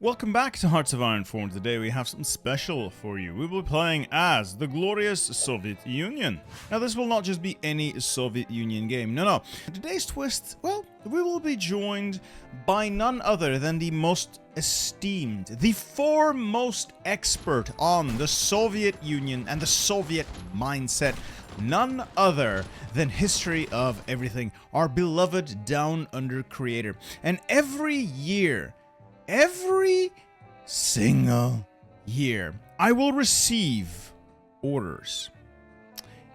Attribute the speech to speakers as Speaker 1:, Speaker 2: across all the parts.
Speaker 1: Welcome back to Hearts of Iron 4. Today we have something special for you. We will be playing as the glorious Soviet Union. Now this will not just be any Soviet Union game, no. Today's twist, well, we will be joined by none other than the most esteemed, the foremost expert on the Soviet Union and the Soviet mindset. None other than history of everything, our beloved Down Under creator. And every single year, I will receive orders.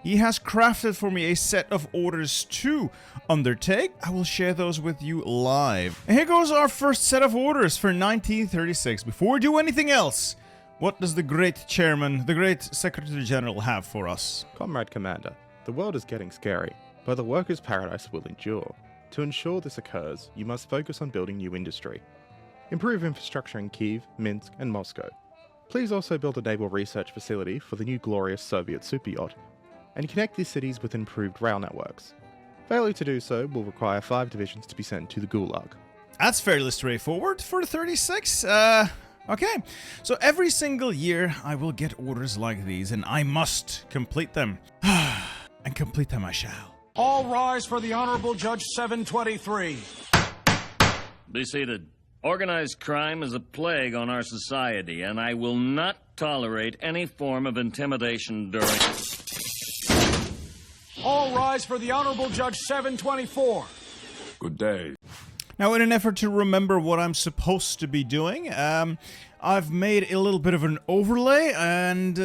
Speaker 1: He has crafted for me a set of orders to undertake. I will share those with you live. And here goes our first set of orders for 1936. Before we do anything else, what does the great chairman, the great Secretary General have for us?
Speaker 2: Comrade Commander, the world is getting scary, but the workers' paradise will endure. To ensure this occurs, you must focus on building new industry. Improve infrastructure in Kyiv, Minsk, and Moscow. Please also build a naval research facility for the new glorious Soviet super yacht, and connect these cities with improved rail networks. Failure to do so will require 5 divisions to be sent to the Gulag.
Speaker 1: That's fairly straightforward for 36. Okay, so every single year I will get orders like these, and I must complete them. And complete them I shall.
Speaker 3: All rise for the Honorable Judge 723.
Speaker 4: Be seated. Organized crime is a plague on our society, and I will not tolerate any form of intimidation during...
Speaker 3: All rise for the Honorable Judge 724.
Speaker 5: Good day.
Speaker 1: Now, in an effort to remember what I'm supposed to be doing, I've made a little bit of an overlay, and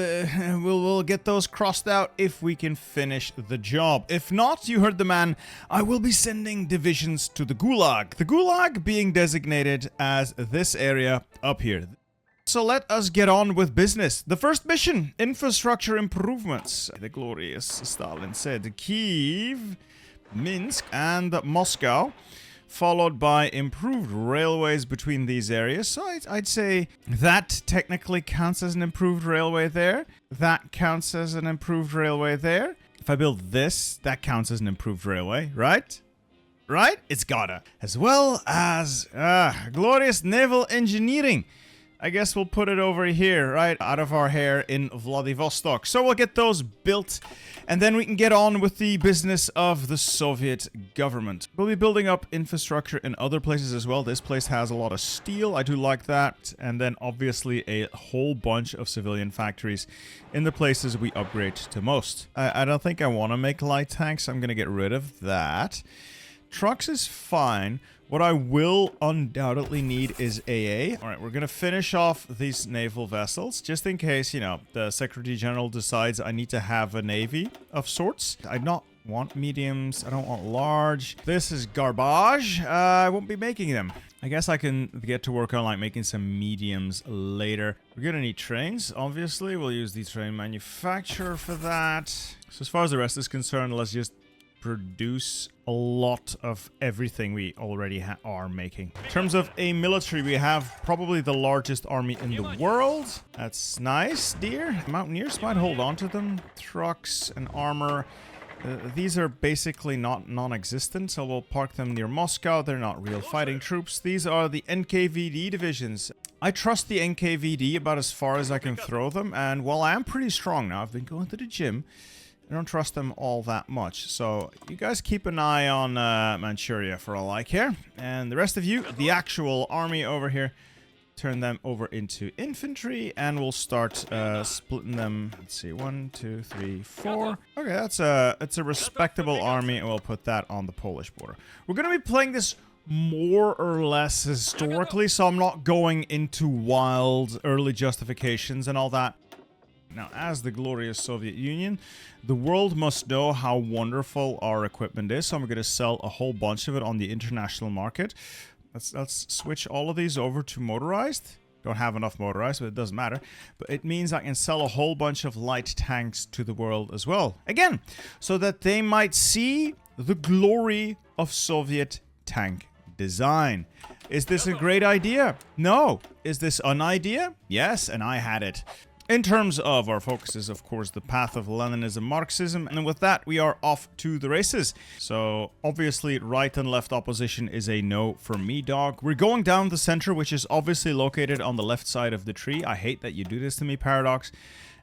Speaker 1: we'll get those crossed out if we can finish the job. If not, you heard the man, I will be sending divisions to the Gulag. The Gulag being designated as this area up here. So let us get on with business. The first mission, infrastructure improvements. The glorious Stalin said Kyiv, Minsk, and Moscow, followed by improved railways between these areas. So I'd say that technically counts as an improved railway there. That counts as an improved railway there. If I build this, that counts as an improved railway, right? Right? It's gotta. As well as glorious naval engineering. I guess we'll put it over here, right out of our hair in Vladivostok. So we'll get those built, and then we can get on with the business of the Soviet government. We'll be building up infrastructure in other places as well. This place has a lot of steel. I do like that. And then obviously a whole bunch of civilian factories in the places we upgrade to most. I don't think I want to make light tanks. I'm going to get rid of that. Trucks is fine. What I will undoubtedly need is AA. All right, we're going to finish off these naval vessels, just in case, you know, the Secretary General decides I need to have a navy of sorts. I don't want mediums. I don't want large. This is garbage. I won't be making them. I guess I can get to work on, like, making some mediums later. We're going to need trains, obviously. We'll use the train manufacturer for that. So as far as the rest is concerned, let's just produce a lot of everything we already are making. In terms of a military, we have probably the largest army in the world. That's nice, dear. Mountaineers might hold on to them. Trucks and armor. These are basically non-existent, so we'll park them near Moscow. They're not real fighting troops. These are the NKVD divisions. I trust the NKVD about as far as I can throw them, and while I am pretty strong now, I've been going to the gym, I don't trust them all that much. So you guys keep an eye on Manchuria for all I care. And the rest of you, the actual army over here, turn them over into infantry, and we'll start splitting them. Let's see, 1, 2, 3, 4. Okay, that's a respectable army, and we'll put that on the Polish border. We're going to be playing this more or less historically, so I'm not going into wild early justifications and all that. Now, as the glorious Soviet Union, the world must know how wonderful our equipment is, so I'm going to sell a whole bunch of it on the international market. Let's switch all of these over to motorized. Don't have enough motorized, but it doesn't matter. But it means I can sell a whole bunch of light tanks to the world as well. Again, so that they might see the glory of Soviet tank design. Is this a great idea? No. Is this an idea? Yes, and I had it. In terms of our focus is, of course, the path of Leninism, Marxism, and with that, we are off to the races. So, obviously, right and left opposition is a no for me, dog. We're going down the center, which is obviously located on the left side of the tree. I hate that you do this to me, Paradox.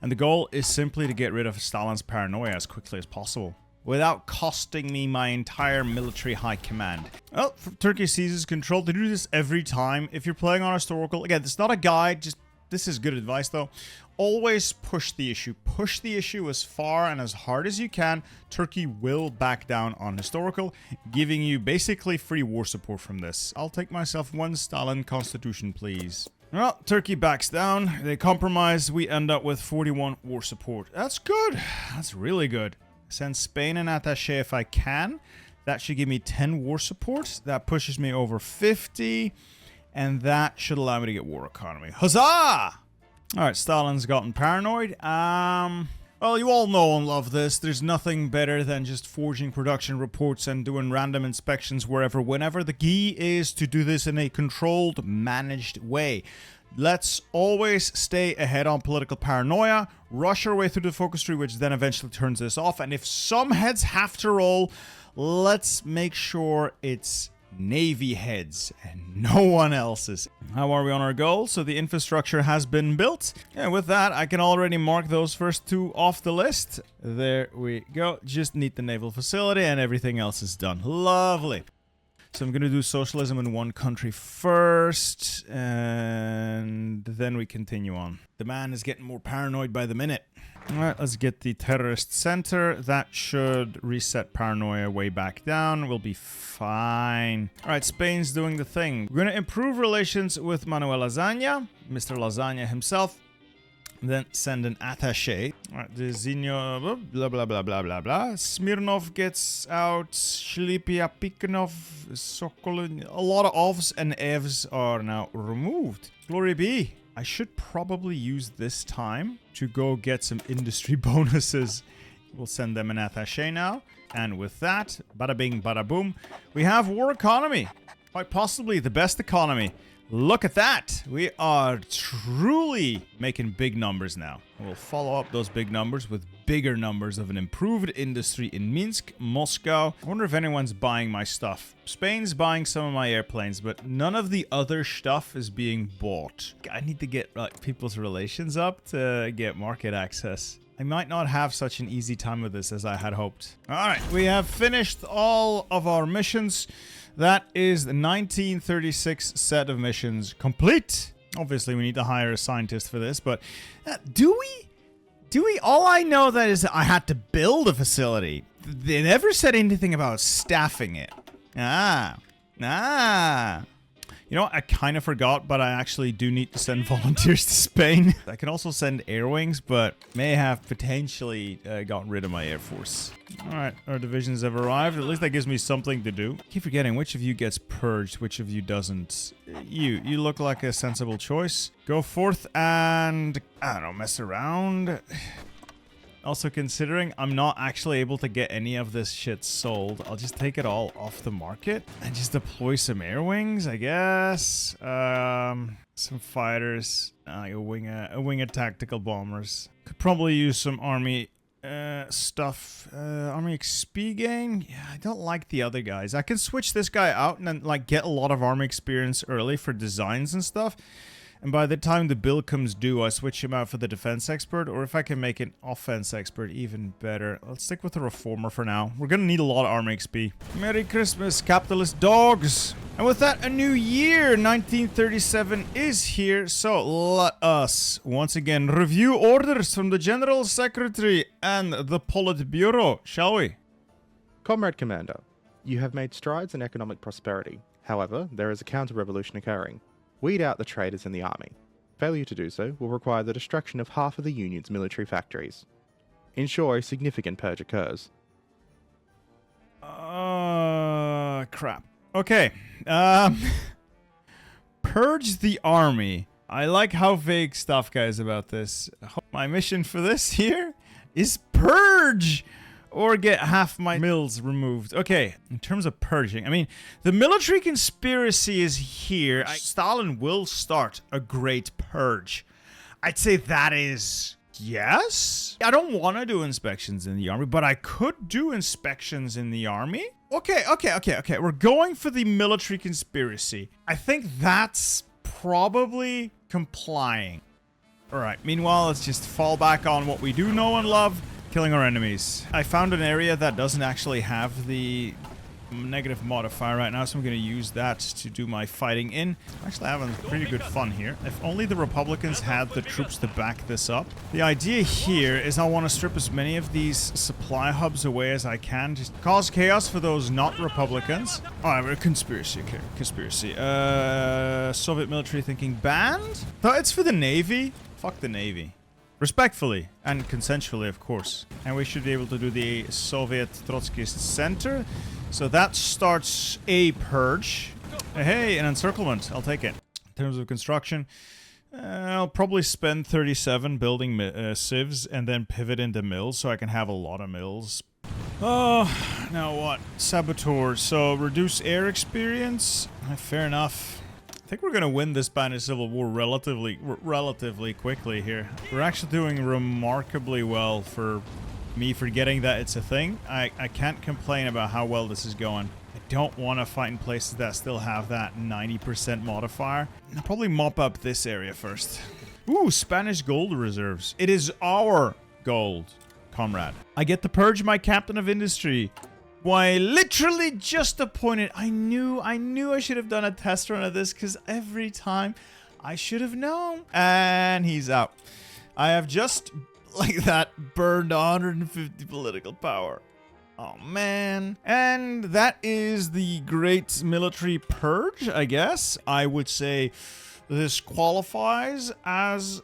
Speaker 1: And the goal is simply to get rid of Stalin's paranoia as quickly as possible, without costing me my entire military high command. Well, Turkey seizes control. They do this every time. If you're playing on historical, again, it's not a guide, just this is good advice though. Always push the issue. Push the issue as far and as hard as you can. Turkey will back down on historical, giving you basically free war support from this. I'll take myself one Stalin constitution, please. Well, Turkey backs down. They compromise. We end up with 41 war support. That's good. That's really good. Send Spain an attaché if I can. That should give me 10 war support. That pushes me over 50. And that should allow me to get war economy. Huzzah! Alright, Stalin's gotten paranoid. Well, you all know and love this. There's nothing better than just forging production reports and doing random inspections wherever, whenever. The key is to do this in a controlled, managed way. Let's always stay ahead on political paranoia, rush our way through the focus tree, which then eventually turns this off. And if some heads have to roll, let's make sure it's Navy heads and no one else's. How are we on our goal? So the infrastructure has been built. And with that, I can already mark those first two off the list. There we go. Just need the naval facility and everything else is done. Lovely. So I'm going to do socialism in one country first, and then we continue on. The man is getting more paranoid by the minute. Alright, let's get the terrorist center. That should reset paranoia way back down. We'll be fine. Alright, Spain's doing the thing. We're going to improve relations with Manuel Lasagna, Mr. Lasagna himself. Then send an attaché. Alright, the Zinio, blah, blah, blah, blah, blah, blah. Smirnov gets out. Shlipia Pikanov, Sokolin. A lot of ovs and evs are now removed. Glory be. I should probably use this time to go get some industry bonuses. We'll send them an attaché now. And with that, bada bing, bada boom, we have war economy. Quite possibly the best economy. Look at that. We are truly making big numbers now. We'll follow up those big numbers with bigger numbers of an improved industry in Minsk, Moscow. I wonder if anyone's buying my stuff. Spain's buying some of my airplanes, but none of the other stuff is being bought. I need to get people's relations up to get market access. I might not have such an easy time with this as I had hoped. Alright, we have finished all of our missions. That is the 1936 set of missions complete. Obviously, we need to hire a scientist for this, but do we? All I know that is I had to build a facility. They never said anything about staffing it. You know what? I kind of forgot, but I actually do need to send volunteers to Spain. I can also send air wings, but may have potentially gotten rid of my air force. Alright, our divisions have arrived. At least that gives me something to do. I keep forgetting which of you gets purged, which of you doesn't. You look like a sensible choice. Go forth and, I don't know, mess around. Also, considering I'm not actually able to get any of this shit sold, I'll just take it all off the market and just deploy some air wings, I guess. Some fighters, a wing of tactical bombers. Could probably use some army stuff. Army XP gain? Yeah, I don't like the other guys. I can switch this guy out and then like get a lot of army experience early for designs and stuff. And by the time the bill comes due, I switch him out for the defense expert, or if I can make an offense expert, even better. Let's stick with the reformer for now. We're gonna need a lot of army XP. Merry Christmas, capitalist dogs! And with that, a new year, 1937, is here, so let us, once again, review orders from the General Secretary and the Politburo, shall we?
Speaker 2: Comrade Commander, you have made strides in economic prosperity. However, there is a counter-revolution occurring. Weed out the traitors in the army. Failure to do so will require the destruction of half of the Union's military factories. Ensure a significant purge occurs.
Speaker 1: Crap. Okay. Purge the army. I like how vague Stavka is about this. My mission for this here is purge! Or get half my mills removed. Okay, in terms of purging, I mean, the military conspiracy is here. Stalin will start a Great Purge. I'd say that is yes. I don't want to do inspections in the army, but I could do inspections in the army. Okay. We're going for the military conspiracy. I think that's probably complying. All right. Meanwhile, let's just fall back on what we do know and love, killing our enemies. I found an area that doesn't actually have the negative modifier right now, so I'm going to use that to do my fighting in. I'm actually having pretty good fun here. If only the Republicans had the troops to back this up. The idea here is I want to strip as many of these supply hubs away as I can, just cause chaos for those not Republicans. Oh, I have a conspiracy. Okay, conspiracy. Soviet military thinking banned? No, it's for the Navy. Fuck the Navy. Respectfully and consensually, of course. And we should be able to do the Soviet Trotskyist Center. So that starts a purge. Hey, an encirclement. I'll take it. In terms of construction, I'll probably spend 37 building civs and then pivot into mills so I can have a lot of mills. Oh, now what? Saboteurs. So reduce air experience. Fair enough. I think we're going to win this Spanish Civil War relatively quickly here. We're actually doing remarkably well for me forgetting that it's a thing. I can't complain about how well this is going. I don't want to fight in places that still have that 90% modifier. I'll probably mop up this area first. Ooh, Spanish gold reserves. It is our gold, comrade. I get to purge my captain of industry. Why, literally just appointed. I knew I should have done a test run of this because every time I should have known. And he's out. I have just, like that, burned 150 political power. Oh, man. And that is the Great Military Purge, I guess. I would say this qualifies as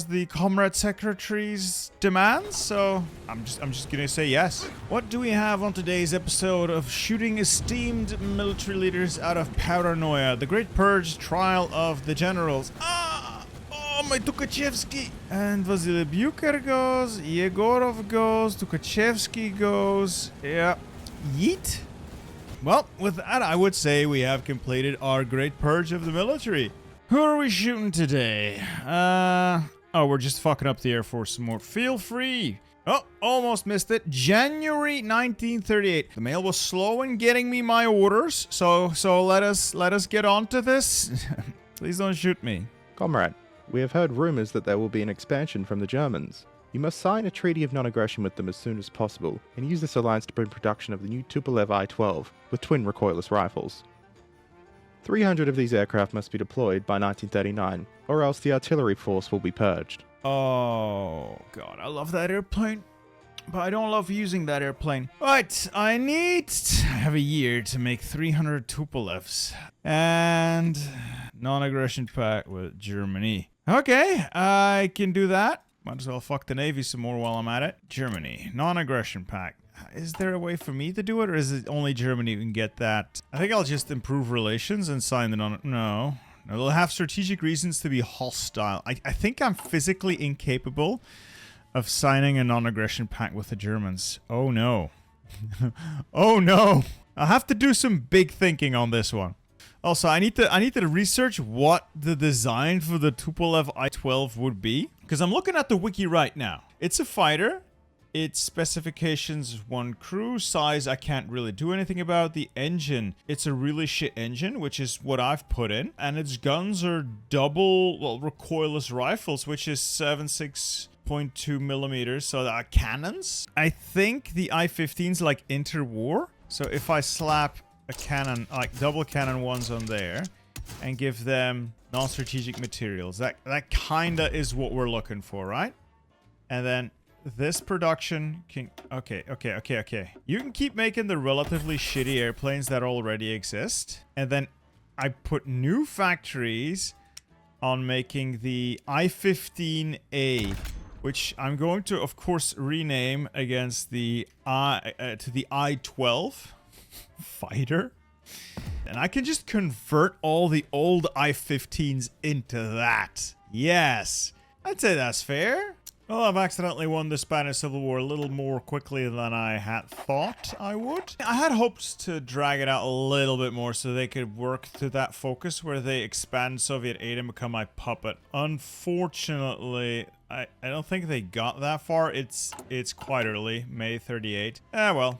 Speaker 1: the Comrade Secretary's demands, so I'm just gonna say yes. What do we have on today's episode of Shooting Esteemed Military Leaders Out of Paranoia? The Great Purge, Trial of the Generals. Oh, my Tukhachevsky! And Vasily Bucher goes, Yegorov goes, Tukhachevsky goes. Yeah. Yeet. Well, with that, I would say we have completed our Great Purge of the military. Who are we shooting today? Oh, we're just fucking up the Air Force some more. Feel free. Oh, almost missed it. January 1938. The mail was slow in getting me my orders, so let us get on to this. Please don't shoot me.
Speaker 2: Comrade, we have heard rumors that there will be an expansion from the Germans. You must sign a treaty of non-aggression with them as soon as possible, and use this alliance to bring production of the new Tupolev I-12 with twin recoilless rifles. 300 of these aircraft must be deployed by 1939, or else the artillery force will be purged.
Speaker 1: Oh, God, I love that airplane, but I don't love using that airplane. Right, I have a year to make 300 Tupolevs, and non-aggression pact with Germany. Okay, I can do that. Might as well fuck the Navy some more while I'm at it. Germany, non-aggression pact. Is there a way for me to do it, or is it only Germany who can get that? I think I'll just improve relations and sign the No, they'll have strategic reasons to be hostile. I think I'm physically incapable of signing a non-aggression pact with the Germans. Oh, no. Oh, no. I'll have to do some big thinking on this one. Also, I need to research what the design for the Tupolev I-12 would be, because I'm looking at the wiki right now. It's a fighter. Its specifications, 1 crew. Size, I can't really do anything about. The engine, it's a really shit engine, which is what I've put in. And its guns are recoilless rifles, which is 7.62 millimeters. So that are cannons. I think the I-15's like interwar. So if I slap a cannon, like double cannon ones on there, and give them non-strategic materials, that kinda is what we're looking for, right? And then this production can... Okay. You can keep making the relatively shitty airplanes that already exist. And then I put new factories on making the I-15A, which I'm going to, of course, rename against the to the I-12 fighter. And I can just convert all the old I-15s into that. Yes. I'd say that's fair. Well, I've accidentally won the Spanish Civil War a little more quickly than I had thought I would. I had hoped to drag it out a little bit more so they could work to that focus where they expand Soviet aid and become my puppet. Unfortunately, I don't think they got that far. It's quite early, May 38. Ah, well.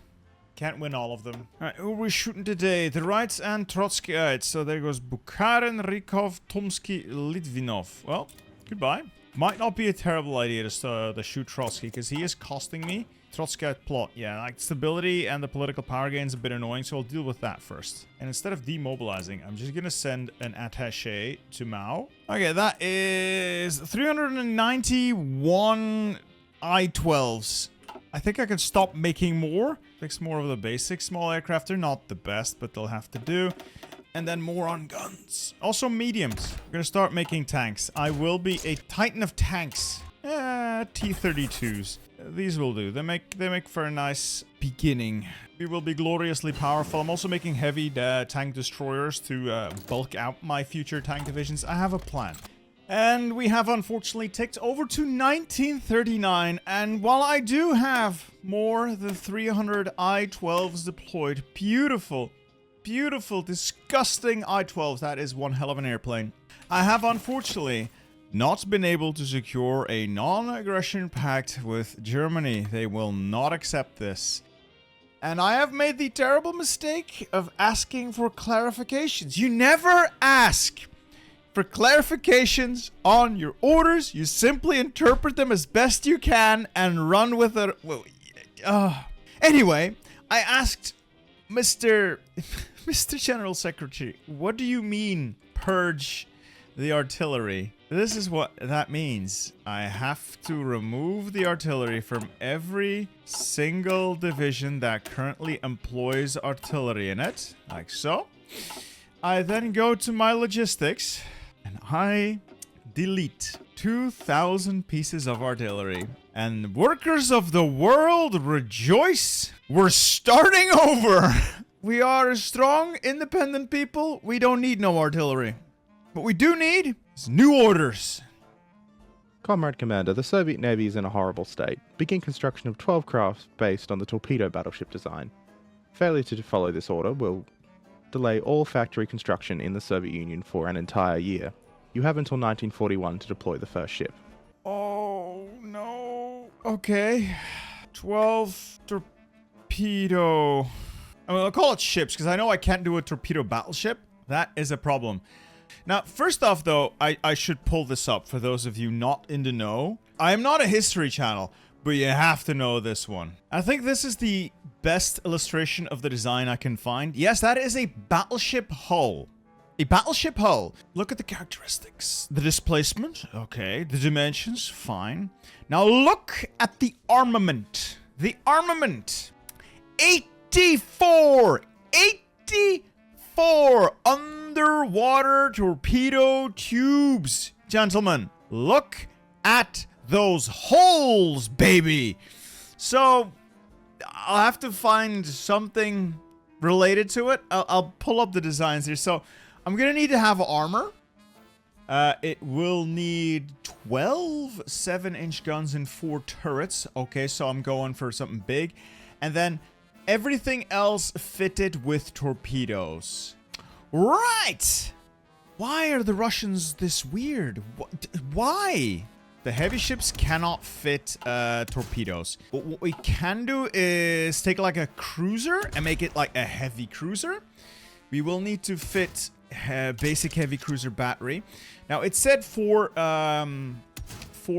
Speaker 1: Can't win all of them. Alright, who are we shooting today? The Rights and Trotskyites. So there goes Bukharin, Rykov, Tomsky, Litvinov. Well, goodbye. Might not be a terrible idea to shoot Trotsky, because he is costing me. Trotskyite plot, yeah, like stability and the political power gain's a bit annoying, so I'll deal with that first. And instead of demobilizing, I'm just gonna send an attaché to Mao. Okay, that is 391 I-12s. I think I can stop making more. Fix more of the basic small aircraft. They're not the best, but they'll have to do. And then more on guns. Also mediums. We're gonna start making tanks. I will be a titan of tanks. T-32s. These will do. They make for a nice beginning. We will be gloriously powerful. I'm also making heavy tank destroyers to bulk out my future tank divisions. I have a plan. And we have unfortunately ticked over to 1939. And while I do have more than 300 I-12s deployed, beautiful, disgusting I-12s. That is one hell of an airplane. I have unfortunately not been able to secure a non-aggression pact with Germany. They will not accept this. And I have made the terrible mistake of asking for clarifications. You never ask for clarifications on your orders. You simply interpret them as best you can and run with it. Anyway, I asked Mr. General Secretary, what do you mean, purge the artillery? This is what that means. I have to remove the artillery from every single division that currently employs artillery in it, like so. I then go to my logistics and I delete 2,000 pieces of artillery. And workers of the world rejoice. We're starting over. We are a strong, independent people. We don't need no artillery. What we do need is new orders.
Speaker 2: Comrade Commander, the Soviet Navy is in a horrible state. Begin construction of 12 crafts based on the torpedo battleship design. Failure to follow this order will delay all factory construction in the Soviet Union for an entire year. You have until 1941 to deploy the first ship.
Speaker 1: Oh, no. Okay. 12 torpedo. I mean, I'll call it ships, because I know I can't do a torpedo battleship. That is a problem. Now, first off, though, I should pull this up for those of you not in the know. I am not a history channel, but you have to know this one. I think this is the best illustration of the design I can find. Yes, that is a battleship hull. A battleship hull. Look at the characteristics. The displacement, okay. The dimensions, fine. Now look at the armament. The armament. 84 underwater torpedo tubes. Gentlemen, look at those holes, baby. So, I'll have to find something related to it. I'll pull up the designs here. So, I'm going to need to have armor. It will need 12 7-inch guns and 4 turrets. Okay, so I'm going for something big. And then everything else fitted with torpedoes. Right! Why are the Russians this weird? Why? The heavy ships cannot fit torpedoes. But what we can do is take like a cruiser and make it like a heavy cruiser. We will need to fit basic heavy cruiser battery. Now it said 4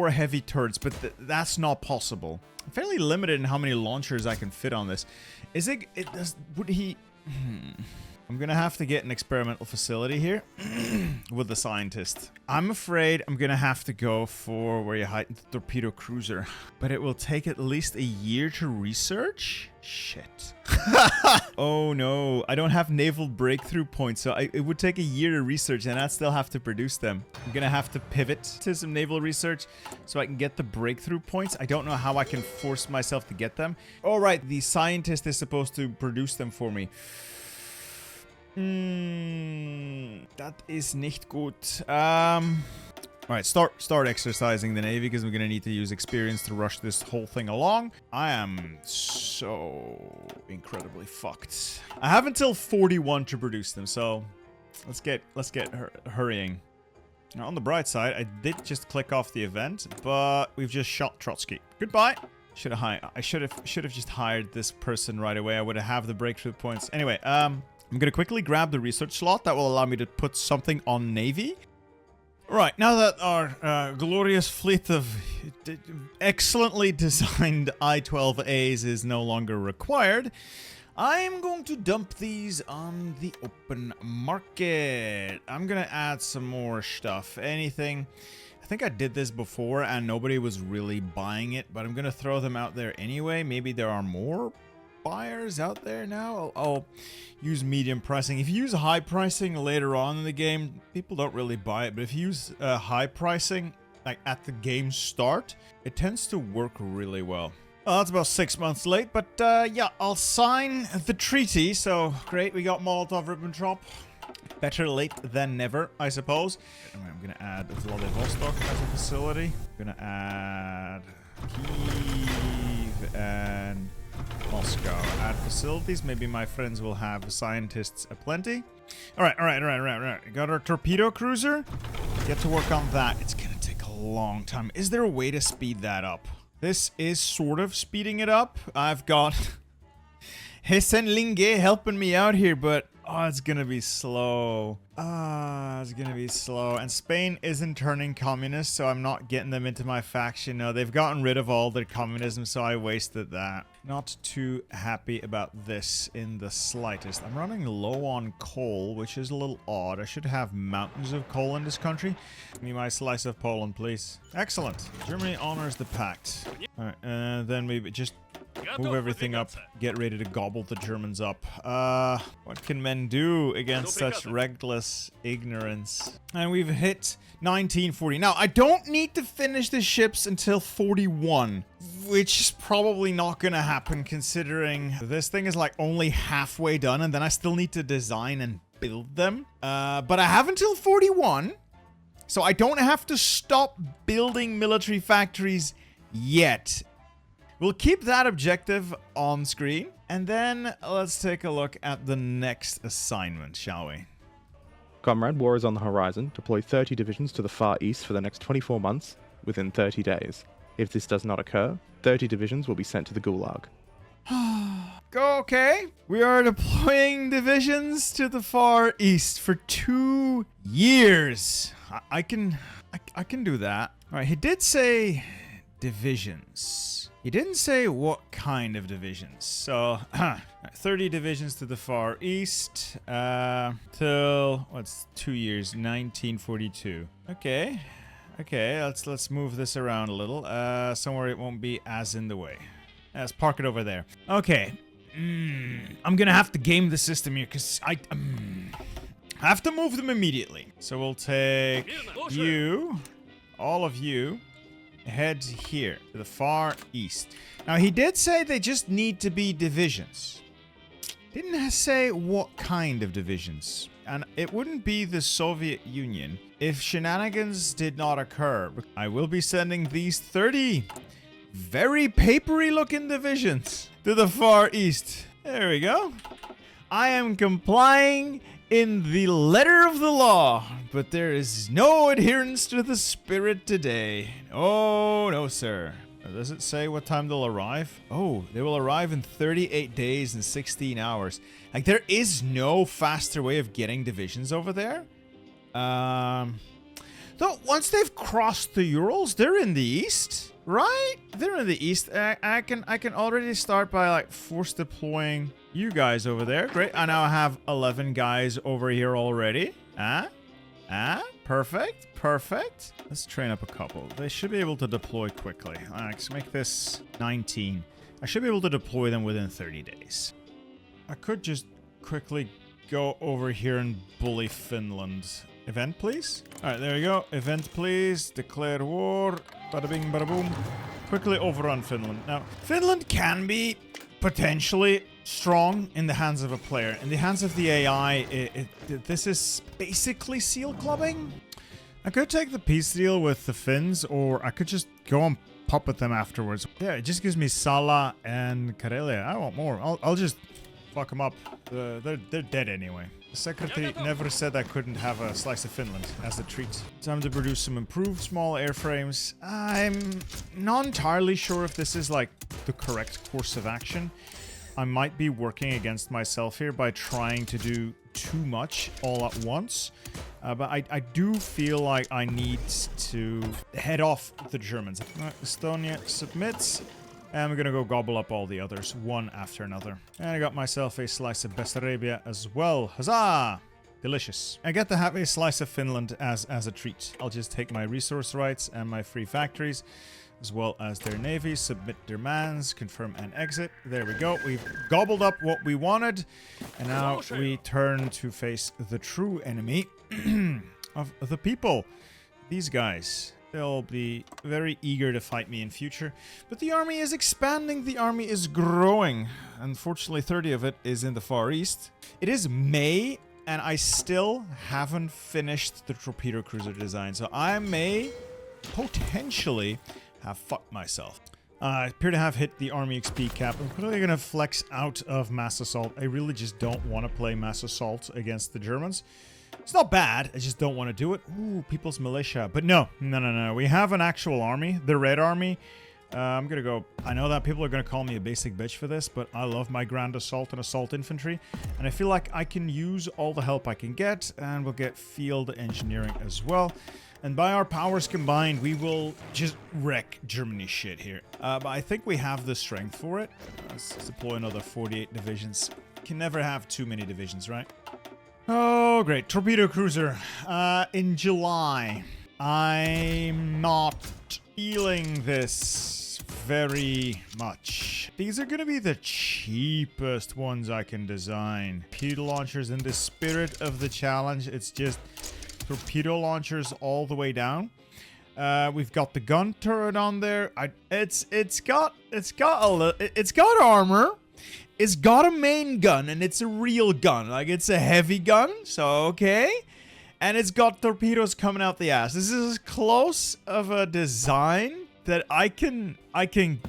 Speaker 1: heavy turrets, but that's not possible. I'm fairly limited in how many launchers I can fit on this. Is it would he... I'm gonna have to get an experimental facility here with the scientist. I'm afraid I'm gonna have to go for where you heighten the torpedo cruiser, but it will take at least a year to research. Shit. Oh no, I don't have naval breakthrough points, so it would take a year to research, and I'd still have to produce them. I'm gonna have to pivot to some naval research so I can get the breakthrough points. I don't know how I can force myself to get them. All right, the scientist is supposed to produce them for me. That is nicht gut. All right, start exercising the Navy because we're going to need to use experience to rush this whole thing along. I am so incredibly fucked. I have until 41 to produce them, so let's get hurrying. Now, on the bright side, I did just click off the event, but we've just shot Trotsky. Goodbye. I should have just hired this person right away. I would have the breakthrough points. Anyway, I'm gonna quickly grab the research slot that will allow me to put something on Navy. Right, now that our glorious fleet of excellently designed I-12As is no longer required, I'm going to dump these on the open market. I'm gonna add some more stuff. Anything. I think I did this before and nobody was really buying it, but I'm gonna throw them out there anyway. Maybe there are more buyers out there now. I'll use medium pricing. If you use high pricing later on in the game, people don't really buy it. But if you use high pricing, like at the game start, it tends to work really well. Well, that's about 6 months late, but yeah, I'll sign the treaty. So great, we got Molotov-Ribbentrop. Better late than never, I suppose. Anyway, I'm gonna add Vladivostok as a facility. I'm gonna add Kyiv and Moscow. Add facilities. Maybe my friends will have scientists aplenty. All right. Got our torpedo cruiser. Get to work on that. It's gonna take a long time. Is there a way to speed that up? This is sort of speeding it up. I've got Hesenlinge helping me out here, but oh, it's gonna be slow. It's gonna be slow. And Spain isn't turning communist, so I'm not getting them into my faction. No, they've gotten rid of all their communism, so I wasted that. Not too happy about this in the slightest. I'm running low on coal, which is a little odd. I should have mountains of coal in this country. Give me my slice of Poland, please. Excellent. Germany honors the pact. All right, and then we just move everything up, get ready to gobble the Germans up. What can men do against such reckless ignorance? And we've hit 1940. Now, I don't need to finish the ships until 41, which is probably not gonna happen considering this thing is like only halfway done and then I still need to design and build them. But I have until 41, so I don't have to stop building military factories yet. We'll keep that objective on screen, and then let's take a look at the next assignment, shall we?
Speaker 2: Comrade, war is on the horizon. Deploy 30 divisions to the far east for the next 24 months, within 30 days. If this does not occur, 30 divisions will be sent to the Gulag.
Speaker 1: Okay, we are deploying divisions to the far east for 2 years. I can do that. All right, he did say divisions. He didn't say what kind of divisions. So, 30 divisions to the far east, till, what's 2 years, 1942. Okay, let's move this around a little, somewhere it won't be as in the way. Let's park it over there. Okay, I'm gonna have to game the system here, because I have to move them immediately. So we'll take you, all of you, head here to the far east. Now he did say they just need to be divisions. Didn't say what kind of divisions. And it wouldn't be the Soviet Union if shenanigans did not occur. I will be sending these 30 very papery looking divisions to the far east. There we go. I am complying in the letter of the law, but there is no adherence to the spirit today. Oh, no, sir. Does it say what time they'll arrive? Oh, they will arrive in 38 days and 16 hours. Like, there is no faster way of getting divisions over there. Though, once they've crossed the Urals, they're in the east, right? They're in the east. I can already start by, like, force deploying you guys over there. Great. I now have 11 guys over here already. Perfect. Let's train up a couple. They should be able to deploy quickly. Let's make this 19. I should be able to deploy them within 30 days. I could just quickly go over here and bully Finland. Event, please. All right, there we go. Event, please. Declare war. Bada bing, bada boom. Quickly overrun Finland. Now, Finland can be potentially strong in the hands of a player. In the hands of the AI, this is basically seal clubbing. I could take the peace deal with the Finns, or I could just go and pop at them afterwards. Yeah, it just gives me Sala and Karelia. I want more. I'll just fuck them up. They're dead anyway. The secretary never said I couldn't have a slice of Finland as a treat. Time to produce some improved small airframes. I'm not entirely sure if this is like the correct course of action. I might be working against myself here by trying to do too much all at once. But I do feel like I need to head off the Germans. Estonia submits. And I'm gonna go gobble up all the others, one after another. And I got myself a slice of Bessarabia as well. Huzzah! Delicious. I get to have a slice of Finland as a treat. I'll just take my resource rights and my free factories, as well as their navies, submit demands, confirm and exit. There we go. We've gobbled up what we wanted. And now we turn to face the true enemy of the people. These guys. They'll be very eager to fight me in future. But the army is expanding. The army is growing. Unfortunately, 30 of it is in the Far East. It is May, and I still haven't finished the torpedo cruiser design. So I may potentially have fucked myself. I appear to have hit the army XP cap. I'm clearly going to flex out of mass assault. I really just don't want to play mass assault against the Germans. It's not bad, I just don't want to do it. Ooh, People's Militia. But no. We have an actual army, the Red Army. I'm gonna go... I know that people are gonna call me a basic bitch for this, but I love my Grand Assault and Assault Infantry. And I feel like I can use all the help I can get, and we'll get Field Engineering as well. And by our powers combined, we will just wreck Germany's shit here. But I think we have the strength for it. Let's deploy another 48 divisions. Can never have too many divisions, right? Oh, great. Torpedo cruiser. In July. I'm not feeling this very much. These are going to be the cheapest ones I can design. Torpedo launchers in the spirit of the challenge. It's just torpedo launchers all the way down. We've got the gun turret on there. It's got armor. It's got a main gun, and it's a real gun. Like, it's a heavy gun, so okay. And it's got torpedoes coming out the ass. This is as close of a design that I can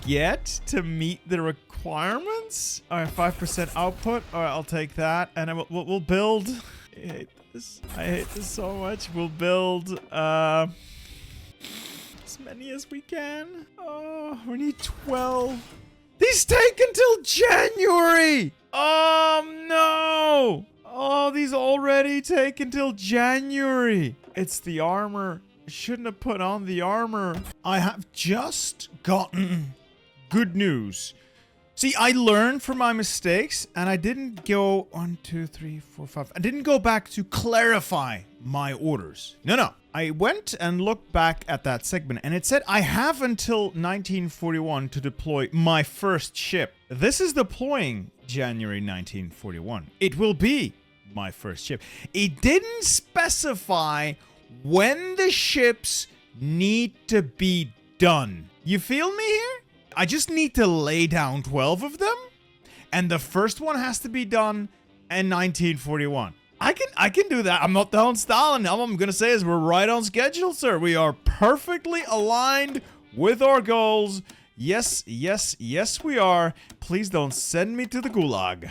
Speaker 1: get to meet the requirements. All right, 5% output. All right, I'll take that. And we'll build... I hate this. I hate this so much. We'll build, as many as we can. Oh, we need 12. These take until January! Oh, no! Oh, these already take until January. It's the armor. I shouldn't have put on the armor. I have just gotten good news. See, I learned from my mistakes, and I didn't go 1, 2, 3, 4, 5. I didn't go back to clarify my orders. No. I went and looked back at that segment, and it said I have until 1941 to deploy my first ship. This is deploying January 1941. It will be my first ship. It didn't specify when the ships need to be done. You feel me here? I just need to lay down 12 of them, and the first one has to be done in 1941. I can do that. I'm not telling Stalin. All I'm going to say is we're right on schedule, sir. We are perfectly aligned with our goals. Yes, we are. Please don't send me to the gulag.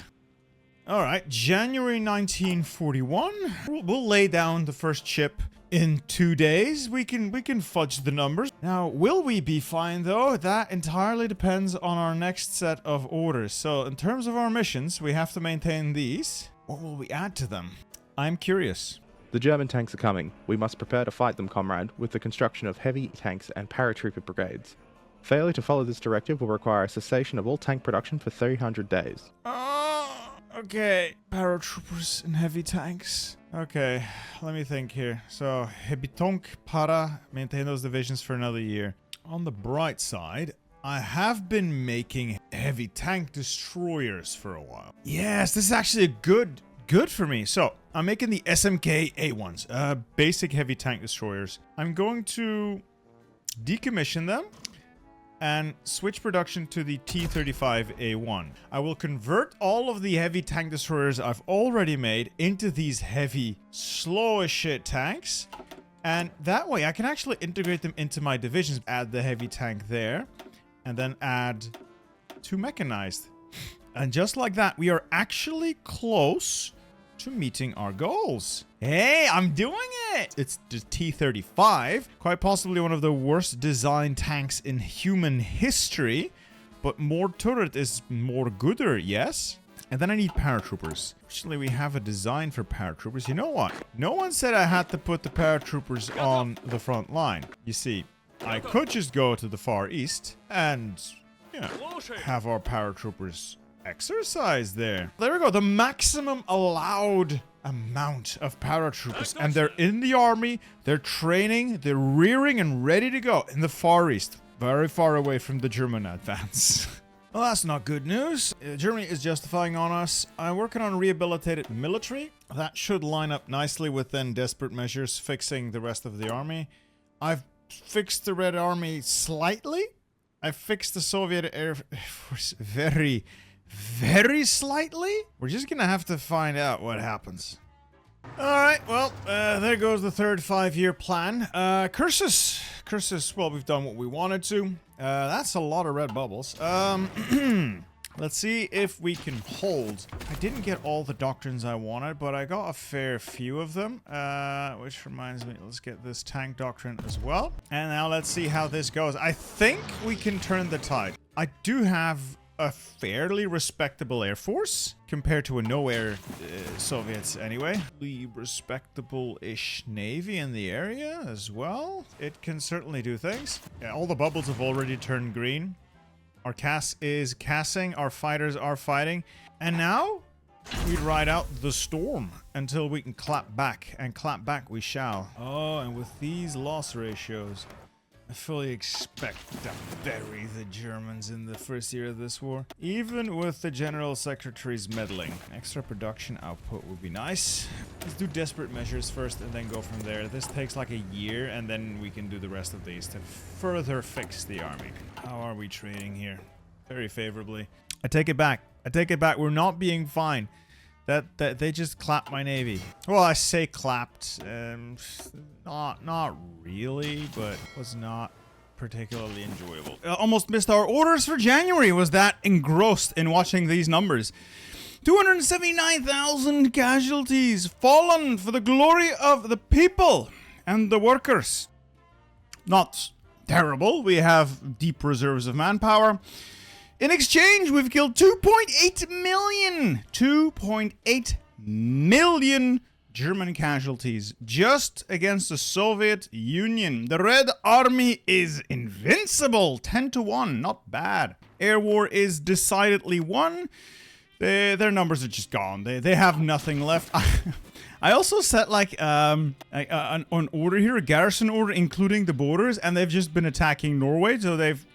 Speaker 1: All right, January 1941. We'll lay down the first ship in 2 days. We can fudge the numbers. Now, will we be fine, though? That entirely depends on our next set of orders. So, in terms of our missions, we have to maintain these. What will we add to them? I'm curious.
Speaker 2: The German tanks are coming. We must prepare to fight them, comrade, with the construction of heavy tanks and paratrooper brigades. Failure to follow this directive will require a cessation of all tank production for 300 days.
Speaker 1: Oh, okay. Paratroopers and heavy tanks. Okay, let me think here. So, heavy tank, para, maintain those divisions for another year. On the bright side, I have been making heavy tank destroyers for a while. Yes, this is actually a good for me. So, I'm making the SMK A1s, basic heavy tank destroyers. I'm going to decommission them and switch production to the T-35A1. I will convert all of the heavy tank destroyers I've already made into these heavy, slow as shit tanks. And that way I can actually integrate them into my divisions. Add the heavy tank there, and then add 2 mechanized. And just like that, we are actually close to meeting our goals. Hey, I'm doing it! It's the T-35, quite possibly one of the worst designed tanks in human history, but more turret is more gooder, yes? And then I need paratroopers. Actually, we have a design for paratroopers. You know what? No one said I had to put the paratroopers on the front line. You see, I could just go to the Far East and, you know, have our paratroopers exercise there. There we go. The maximum allowed amount of paratroopers. And they're in the army. They're training. They're rearing and ready to go in the Far East. Very far away from the German advance. Well, that's not good news. Germany is justifying on us. I'm working on rehabilitated military. That should line up nicely with then desperate measures fixing the rest of the army. I've fixed the Red Army slightly. I fixed the Soviet Air Force very, very slightly. We're just gonna have to find out what happens. Alright, well, there goes the third 5-year plan. Curses. Curses, well, we've done what we wanted to. That's a lot of red bubbles. Let's see if we can hold. I didn't get all the doctrines I wanted, but I got a fair few of them. Which reminds me, let's get this tank doctrine as well. And now let's see how this goes. I think we can turn the tide. I do have a fairly respectable air force compared to a no-air Soviets anyway. The respectable-ish navy in the area as well. It can certainly do things. Yeah, all the bubbles have already turned green. Our CAS is CASing, our fighters are fighting. And now we ride out the storm until we can clap back, and clap back we shall. Oh, and with these loss ratios, I fully expect to bury the Germans in the first year of this war. Even with the General Secretary's meddling. Extra production output would be nice. Let's do desperate measures first and then go from there. This takes like a year and then we can do the rest of these to further fix the army. How are we trading here? Very favorably. I take it back. I take it back. We're not being fine. That they just clapped my navy. Well, I say clapped, not really, but was not particularly enjoyable. Almost missed our orders for January. Was that engrossed in watching these numbers? 279,000 casualties fallen for the glory of the people and the workers. Not terrible. We have deep reserves of manpower. In exchange, we've killed 2.8 million! 2.8 million German casualties just against the Soviet Union. The Red Army is invincible! 10-1, not bad. Air war is decidedly won. Their numbers are just gone. They have nothing left. I also set like an order here, a garrison order, including the borders, and they've just been attacking Norway, so they've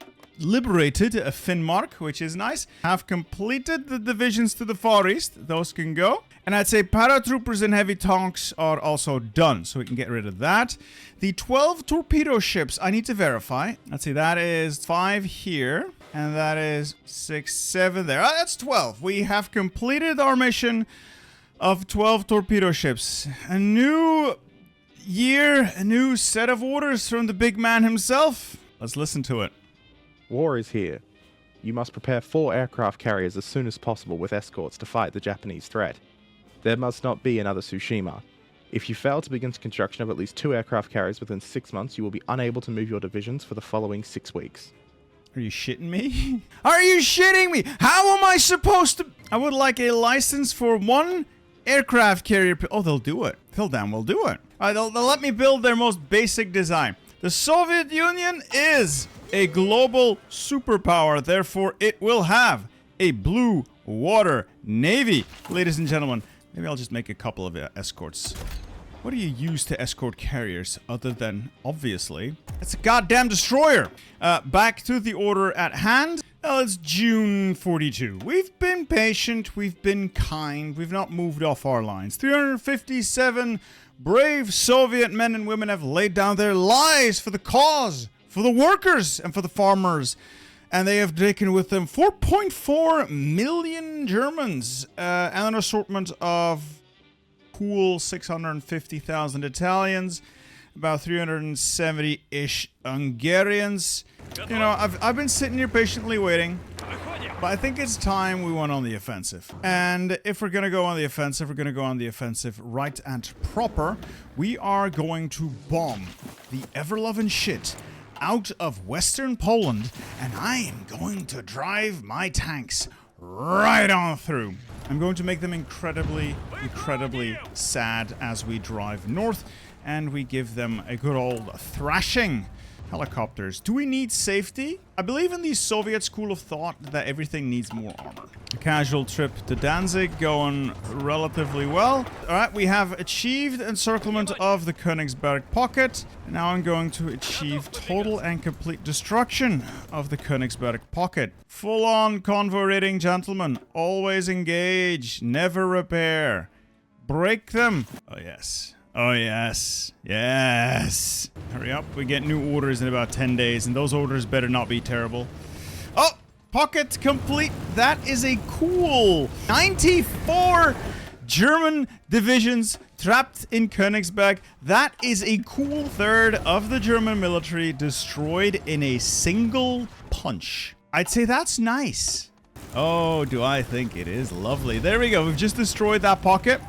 Speaker 1: liberated Finnmark, which is nice. Have completed the divisions to the Far East. Those can go. And I'd say paratroopers and heavy tanks are also done, so we can get rid of that. The 12 torpedo ships, I need to verify. Let's see, that is 5 here, and that is 6, 7 there. Oh, that's 12. We have completed our mission of 12 torpedo ships. A new year, a new set of orders from the big man himself. Let's listen to it.
Speaker 2: War is here. You must prepare 4 aircraft carriers as soon as possible with escorts to fight the Japanese threat. There must not be another Tsushima. If you fail to begin construction of at least 2 aircraft carriers within 6 months, you will be unable to move your divisions for the following 6 weeks.
Speaker 1: Are you shitting me? Are you shitting me? How am I supposed to... I would like a license for 1 aircraft carrier... Oh, they'll do it. They'll damn well do it. All right, they'll let me build their most basic design. The Soviet Union is a global superpower, therefore it will have a blue water navy. Ladies and gentlemen, maybe I'll just make a couple of escorts. What do you use to escort carriers other than, obviously, it's a goddamn destroyer? Back to the order at hand. Well, it's June 42. We've been patient, we've been kind, we've not moved off our lines. 357 brave Soviet men and women have laid down their lives for the cause, for the workers, and for the farmers. And they have taken with them 4.4 million Germans and an assortment of cool 650,000 Italians, about 370-ish Hungarians. You know, I've been sitting here patiently waiting, but I think it's time we went on the offensive. And if we're gonna go on the offensive, we're gonna go on the offensive right and proper. We are going to bomb the ever-loving shit out of Western Poland, and I am going to drive my tanks right on through. I'm going to make them incredibly sad as we drive north, and we give them a good old thrashing. Helicopters. Do we need safety? I believe in the Soviet school of thought that everything needs more armor. A casual trip to Danzig going relatively well. Alright, we have achieved encirclement of the Königsberg pocket. Now I'm going to achieve total and complete destruction of the Königsberg pocket. Full-on convoy raiding, gentlemen. Always engage. Never repair. Break them. Oh, yes. Oh, yes. Yes. Hurry up. We get new orders in about 10 days, and those orders better not be terrible. Oh, pocket complete. That is a cool 94 German divisions trapped in Königsberg. That is a cool third of the German military destroyed in a single punch. I'd say that's nice. Oh, do I think it is lovely. There we go. We've just destroyed that pocket.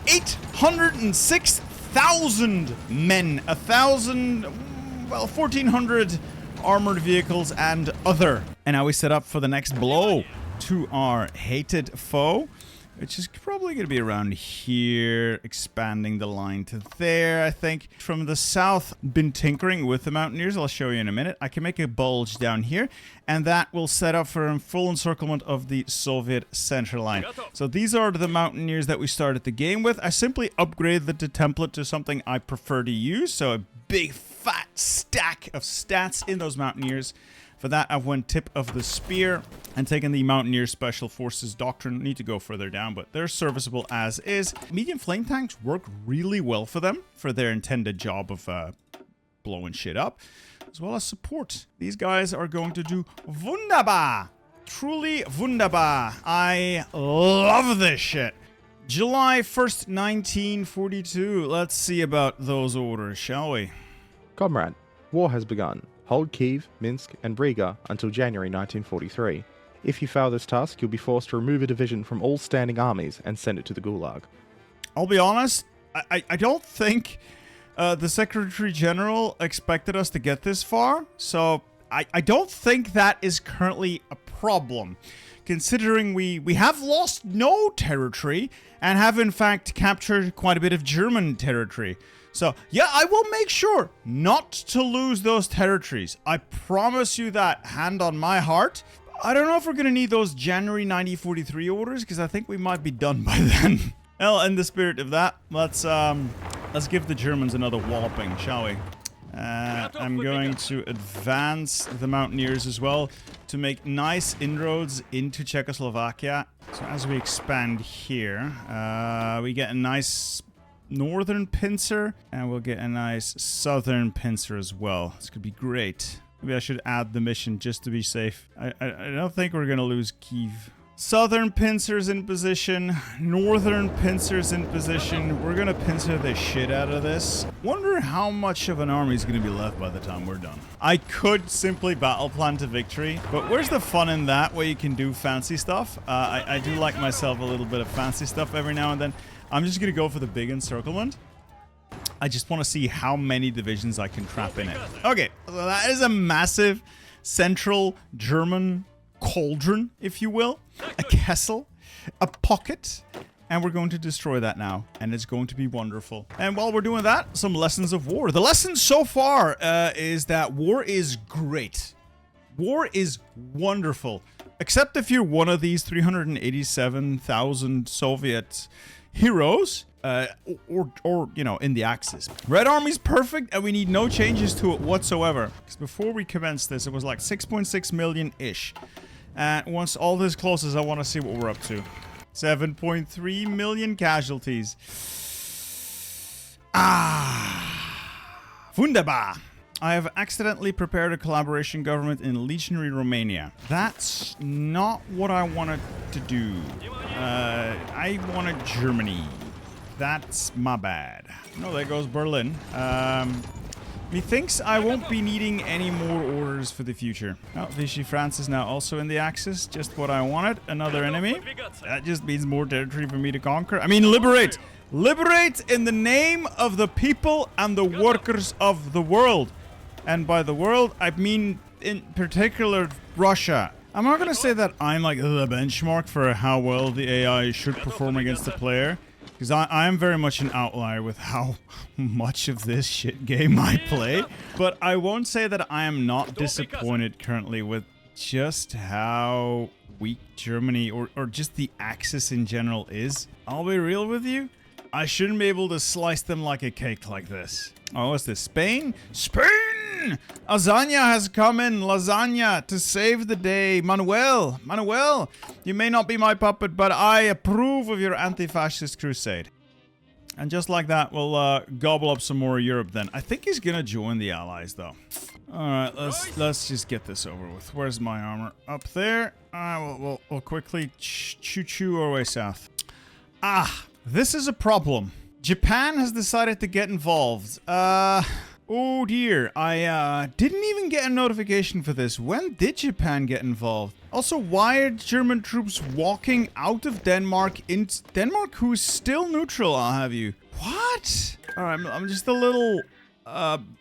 Speaker 1: 806,000 men, 1,400 armored vehicles and other. And now we set up for the next blow to our hated foe, which is probably going to be around here, expanding the line to there, I think. From the south, been tinkering with the mountaineers. I'll show you in a minute. I can make a bulge down here, and that will set up for a full encirclement of the Soviet central line. So these are the mountaineers that we started the game with. I simply upgraded the template to something I prefer to use, so a big fat stack of stats in those mountaineers. For that, I went tip of the spear and taken the Mountaineer Special Forces Doctrine. Need to go further down, but they're serviceable as is. Medium flame tanks work really well for them, for their intended job of blowing shit up, as well as support. These guys are going to do wunderbar. Truly wunderbar. I love this shit. July 1st, 1942. Let's see about those orders, shall we?
Speaker 2: Comrade, war has begun. Hold Kiev, Minsk, and Riga until January 1943. If you fail this task, you'll be forced to remove a division from all standing armies and send it to the Gulag.
Speaker 1: I'll be honest, I don't think the Secretary General expected us to get this far, so I don't think that is currently a problem, considering we have lost no territory and have in fact captured quite a bit of German territory. So, yeah, I will make sure not to lose those territories. I promise you that, hand on my heart. I don't know if we're going to need those January 1943 orders, because I think we might be done by then. Well, in the spirit of that, let's give the Germans another walloping, shall we? I'm going to advance the Mountaineers as well to make nice inroads into Czechoslovakia. So as we expand here, we get a nice northern pincer, and we'll get a nice southern pincer as well. This could be great. Maybe I should add the mission just to be safe. I don't think we're gonna lose Kiev. Southern pincers in position, northern pincers in position. We're gonna pincer the shit out of this. Wonder how much of an army is gonna be left by the time we're done. I could simply battle plan to victory, but where's the fun in that where you can do fancy stuff? I do like myself a little bit of fancy stuff every now and then. I'm just going to go for the big encirclement. I just want to see how many divisions I can trap in it. Okay, so that is a massive central German cauldron, if you will. A Kessel, a pocket, and we're going to destroy that now, and it's going to be wonderful. And while we're doing that, some lessons of war. The lesson so far is that war is great. War is wonderful, except if you're one of these 387,000 Soviet heroes, or you know, in the Axis. Red Army's perfect, and we need no changes to it whatsoever. Because before we commenced this, it was like 6.6 million-ish. And once all this closes, I want to see what we're up to. 7.3 million casualties. Wunderbar. I have accidentally prepared a collaboration government in legionary Romania. That's not what I wanted to do. I wanted Germany. That's my bad. No, there goes Berlin. Methinks I won't be needing any more orders for the future. Oh, Vichy France is now also in the Axis. Just what I wanted. Another enemy. That just means more territory for me to conquer. I mean, liberate! Liberate in the name of the people and the workers of the world. And by the world, I mean in particular Russia. I'm not going to say that I'm like the benchmark for how well the AI should perform against the player. Because I am very much an outlier with how much of this shit game I play. But I won't say that I am not disappointed currently with just how weak Germany or just the Axis in general is. I'll be real with you. I shouldn't be able to slice them like a cake like this. Oh, what's this? Spain? Spain! Lasagna has come in. Lasagna to save the day. Manuel! Manuel! You may not be my puppet, but I approve of your anti-fascist crusade. And just like that, we'll gobble up some more Europe then. I think he's gonna join the Allies, though. Alright, let's just get this over with. Where's my armor? Up there. We'll quickly choo-choo our way south. Ah! This is a problem. Japan has decided to get involved. Oh dear. I didn't even get a notification for this. When did Japan get involved? Also, why are German troops walking out of Denmark into Denmark, who's still neutral, I'll have you? What? Alright, I'm just a little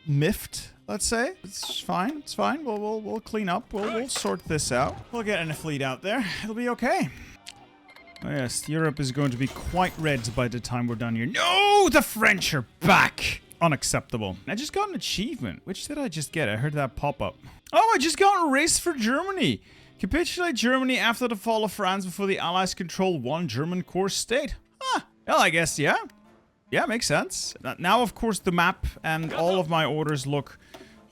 Speaker 1: miffed, let's say. It's fine, it's fine. We'll clean up. We'll sort this out. We'll get a fleet out there. It'll be okay. Oh yes, Europe is going to be quite red by the time we're done here. No! The French are back! Unacceptable. I just got an achievement. Which did I just get? I heard that pop up. Oh, I just got a race for Germany. Capitulate Germany after the fall of France before the Allies control one German core state. Ah, well, I guess, yeah. Yeah, makes sense. Now, of course, the map and all of my orders look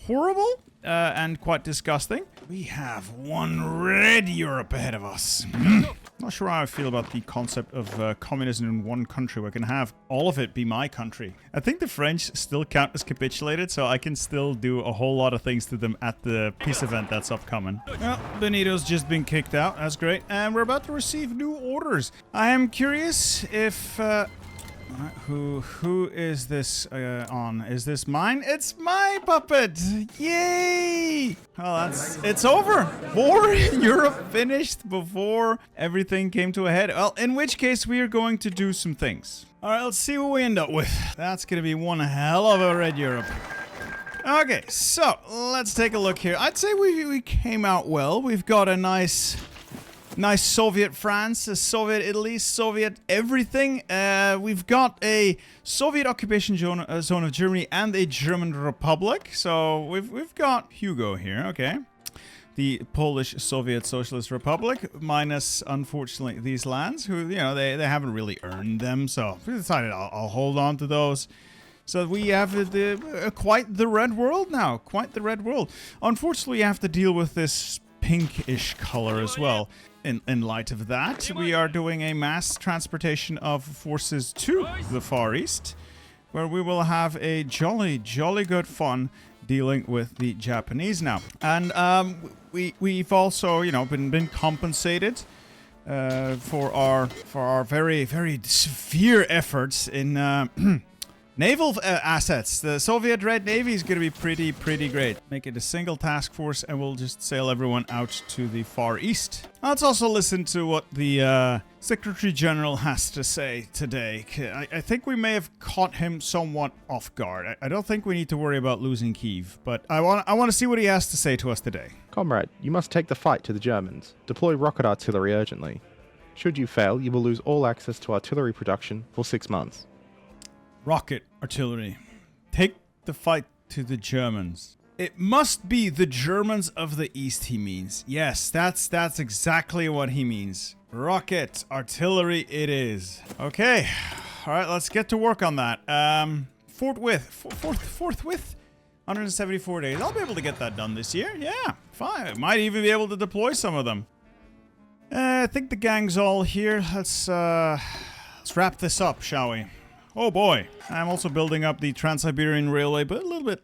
Speaker 1: horrible and quite disgusting. We have one red Europe ahead of us. Not sure how I feel about the concept of communism in one country where I can have all of it be my country. I think the French still count as capitulated, so I can still do a whole lot of things to them at the peace event that's upcoming. Well, Benito's just been kicked out. That's great. And we're about to receive new orders. I am curious if... Who is this on? Is this mine? It's my puppet! Yay! Well, it's over! War in Europe finished before everything came to a head. Well, in which case we are going to do some things. Alright, let's see what we end up with. That's gonna be one hell of a red Europe. Okay, so let's take a look here. I'd say we came out well. We've got a nice Soviet France, a Soviet Italy, Soviet everything. We've got a Soviet occupation zone of Germany and a German Republic. So we've got Hugo here, okay. The Polish Soviet Socialist Republic, minus, unfortunately, these lands, who, you know, they haven't really earned them. So we decided I'll hold on to those. So we have quite the red world now, quite the red world. Unfortunately, you have to deal with this pinkish color as well. In light of that, we are doing a mass transportation of forces to the Far East, where we will have a jolly good fun dealing with the Japanese now. And we've also, you know, been compensated for our very severe efforts in naval assets. The Soviet Red Navy is going to be pretty great. Make it a single task force and we'll just sail everyone out to the Far East. Let's also listen to what the Secretary General has to say today. I think we may have caught him somewhat off guard. I don't think we need to worry about losing Kyiv, but I want to see what he has to say to us today.
Speaker 2: Comrade, you must take the fight to the Germans. Deploy rocket artillery urgently. Should you fail, you will lose all access to artillery production for 6 months.
Speaker 1: Rocket artillery. Take the fight to the Germans. It must be the Germans of the East, he means. Yes, that's exactly what he means. Rocket artillery it is. Okay. All right, let's get to work on that. Forthwith. 174 days. I'll be able to get that done this year. Yeah, fine. I might even be able to deploy some of them. I think the gang's all here. Let's wrap this up, shall we? Oh boy. I'm also building up the Trans-Siberian Railway, but a little bit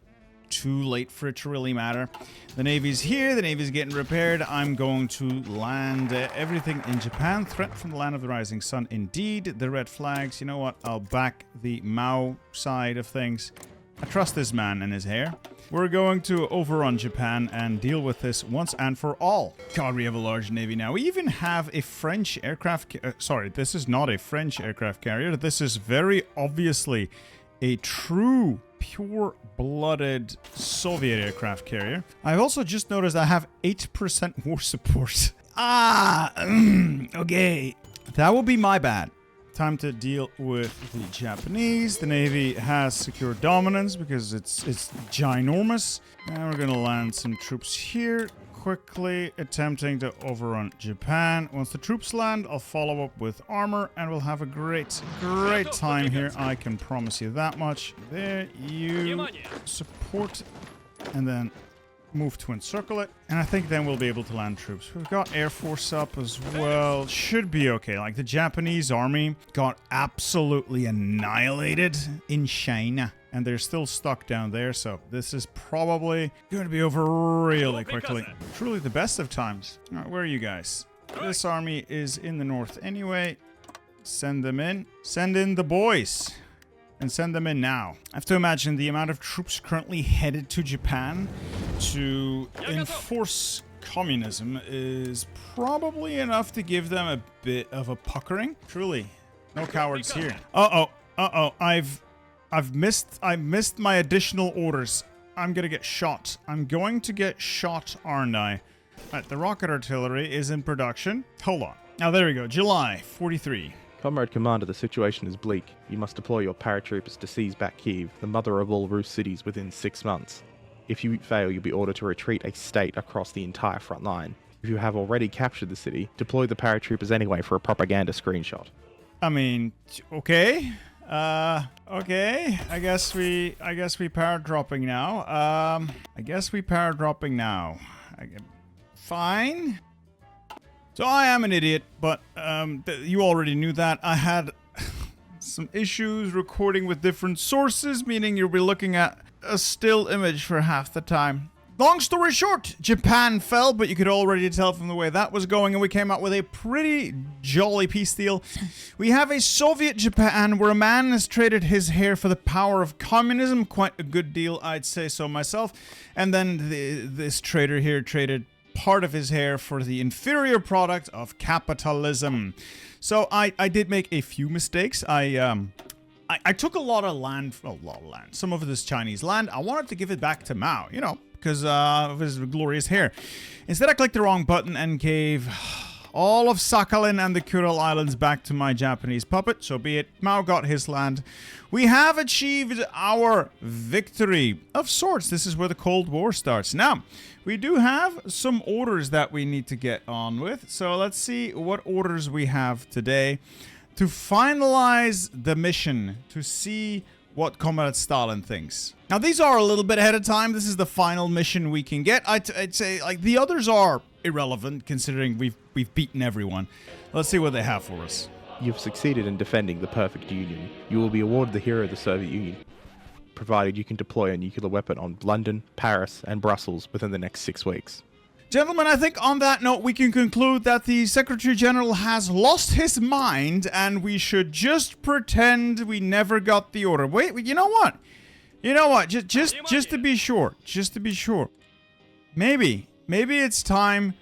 Speaker 1: too late for it to really matter. The Navy's here. The Navy's getting repaired. I'm going to land everything in Japan. Threat from the land of the rising sun. Indeed. The red flags. You know what? I'll back the Mao side of things. I trust this man and his hair. We're going to overrun Japan and deal with this once and for all. God, we have a large navy now. We even have a French aircraft... sorry, this is not a French aircraft carrier. This is very obviously a true, pure-blooded Soviet aircraft carrier. I've also just noticed I have 8% war support. Okay. That will be my bad. Time to deal with the Japanese. The Navy has secured dominance because it's ginormous. And we're going to land some troops here, quickly attempting to overrun Japan. Once the troops land, I'll follow up with armor, and we'll have a great time here. I can promise you that much. There you support, and then move to encircle it, and I think then we'll be able to land troops. We've got Air Force up as well. Should be okay. Like, the Japanese army got absolutely annihilated in China, and they're still stuck down there, so this is probably going to be over really quickly. Truly the best of times. All right, where are you guys? This army is in the north anyway. Send them in. Send in the boys. And send them in now. I have to imagine the amount of troops currently headed to Japan to enforce communism is probably enough to give them a bit of a puckering. Truly, no cowards here. I've missed my additional orders. I'm gonna get shot. I'm going to get shot, aren't I? Alright, the rocket artillery is in production. Hold on. Now there we go. July 43.
Speaker 2: Comrade Commander, the situation is bleak. You must deploy your paratroopers to seize back Kyiv, the mother of all Rus cities, within 6 months. If you fail, you'll be ordered to retreat a state across the entire front line. If you have already captured the city, deploy the paratroopers anyway for a propaganda screenshot.
Speaker 1: I mean, okay. Okay. I guess we paradropping now. Fine. So I am an idiot, but you already knew that. I had some issues recording with different sources, meaning you'll be looking at a still image for half the time. Long story short, Japan fell, but you could already tell from the way that was going, and we came out with a pretty jolly peace deal. We have a Soviet Japan where a man has traded his hair for the power of communism. Quite a good deal, I'd say so myself. And then this trader here traded part of his hair for the inferior product of capitalism. So I did make a few mistakes. I took a lot of land, some of this Chinese land. I wanted to give it back to Mao, you know, because of his glorious hair. Instead, I clicked the wrong button and gave all of Sakhalin and the Kuril Islands back to my Japanese puppet. So be it. Mao got his land. We have achieved our victory of sorts. This is where the Cold War starts. Now, we do have some orders that we need to get on with. So let's see what orders we have today to finalize the mission, to see what Comrade Stalin thinks. Now, these are a little bit ahead of time. This is the final mission we can get. I'd say, like, the others are irrelevant, considering we've beaten everyone. Let's see what they have for us.
Speaker 2: You've succeeded in defending the perfect Union. You will be awarded the Hero of the Soviet Union, provided you can deploy a nuclear weapon on London, Paris, and Brussels within the next 6 weeks.
Speaker 1: Gentlemen, I think on that note, we can conclude that the Secretary General has lost his mind, and we should just pretend we never got the order. Wait, you know what? Just to be sure. Maybe it's time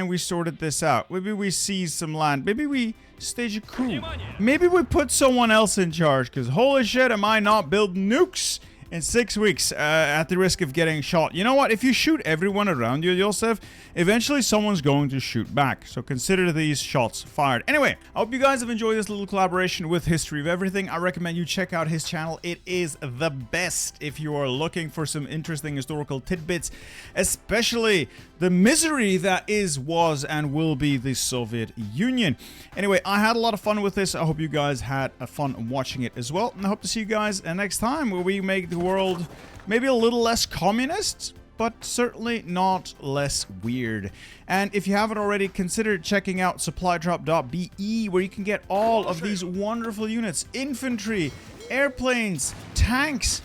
Speaker 1: we sorted this out. Maybe we seize some land. Maybe we stage a coup. Maybe we put someone else in charge, because holy shit, am I not building nukes in 6 weeks at the risk of getting shot. You know what? If you shoot everyone around you, Joseph, eventually someone's going to shoot back. So consider these shots fired. Anyway, I hope you guys have enjoyed this little collaboration with History of Everything. I recommend you check out his channel. It is the best if you are looking for some interesting historical tidbits, especially the misery that is, was, and will be the Soviet Union. Anyway, I had a lot of fun with this. I hope you guys had fun watching it as well. And I hope to see you guys next time where we make the world maybe a little less communist, but certainly not less weird. And if you haven't already, consider checking out supplydrop.be, where you can get all of these wonderful units: infantry, airplanes, tanks,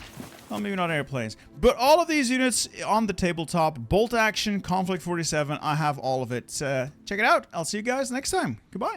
Speaker 1: Well, maybe not airplanes. But all of these units on the tabletop, bolt action, conflict 47, I have all of it. Check it out. I'll see you guys next time. Goodbye.